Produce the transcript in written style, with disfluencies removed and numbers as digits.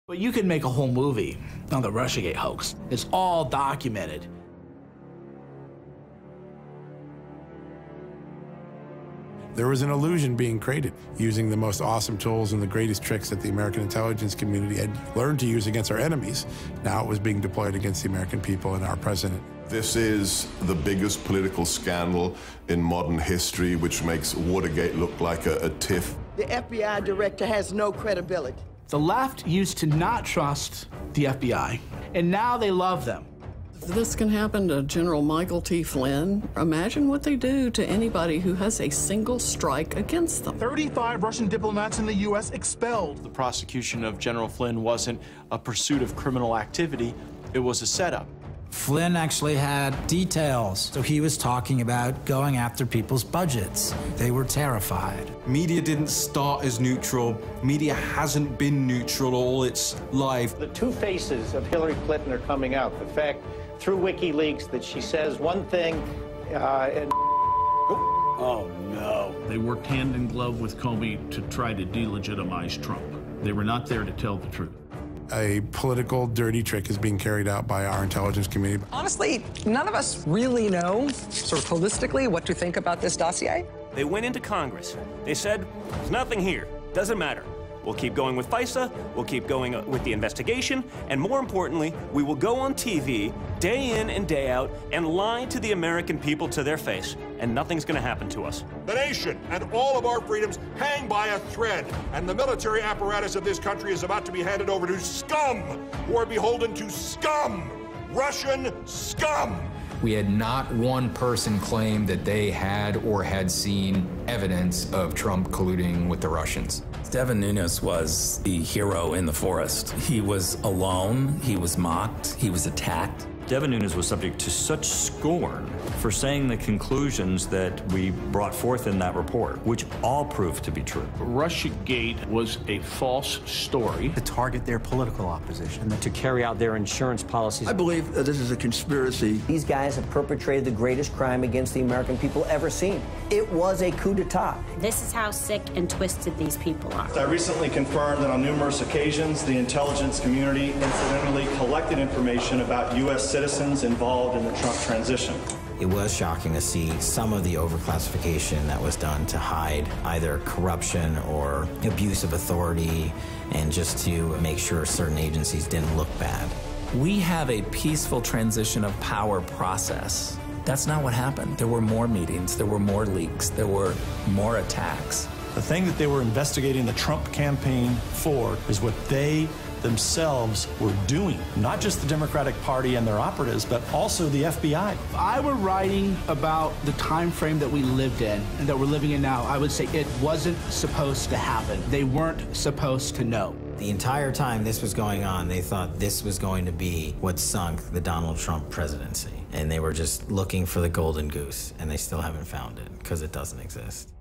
But you could make a whole movie on the Russiagate hoax. It's all documented. There was an illusion being created using the most awesome tools and the greatest tricks that the American intelligence community had learned to use against our enemies. Now it was being deployed against the American people and our president. This is the biggest political scandal in modern history, which makes Watergate look like a tiff. The FBI director has no credibility. The left used to not trust the FBI, and now they love them. This can happen to General Michael T. Flynn. Imagine what they do to anybody who has a single strike against them. 35 Russian diplomats in the U.S. expelled. The prosecution of General Flynn wasn't a pursuit of criminal activity, it was a setup. Flynn actually had details, so he was talking about going after people's budgets. They were terrified. Media didn't start as neutral. Media hasn't been neutral all its life. The two faces of Hillary Clinton are coming out. The fact through WikiLeaks that she says one thing and oh no. They worked hand in glove with Comey to try to delegitimize Trump. They were not there to tell the truth. A political dirty trick is being carried out by our intelligence community. Honestly, none of us really know, sort of holistically, what to think about this dossier. They went into Congress. They said, there's nothing here. Doesn't matter. We'll keep going with FISA, we'll keep going with the investigation, and more importantly, we will go on TV day in and day out and lie to the American people to their face, and nothing's going to happen to us. The nation and all of our freedoms hang by a thread, and the military apparatus of this country is about to be handed over to scum who are beholden to scum, Russian scum. We had not one person claim that they had or had seen evidence of Trump colluding with the Russians. Devin Nunes was the hero in the forest. He was alone, he was mocked, he was attacked. Devin Nunes was subject to such scorn for saying the conclusions that we brought forth in that report, which all proved to be true. Russiagate was a false story. To target their political opposition, to carry out their insurance policies. I believe this is a conspiracy. These guys have perpetrated the greatest crime against the American people ever seen. It was a coup d'etat. This is how sick and twisted these people are. I recently confirmed that on numerous occasions, the intelligence community incidentally collected information about U.S. citizens involved in the Trump transition. It was shocking to see some of the overclassification that was done to hide either corruption or abuse of authority and just to make sure certain agencies didn't look bad. We have a peaceful transition of power process. That's not what happened. There were more meetings, there were more leaks, there were more attacks. The thing that they were investigating the Trump campaign for is what they themselves were doing. Not just the Democratic Party and their operatives, but also the FBI. If I were writing about the time frame that we lived in and that we're living in now, I would say it wasn't supposed to happen. They weren't supposed to know. The entire time this was going on, they thought this was going to be what sunk the Donald Trump presidency. And they were just looking for the golden goose, and they still haven't found it because it doesn't exist.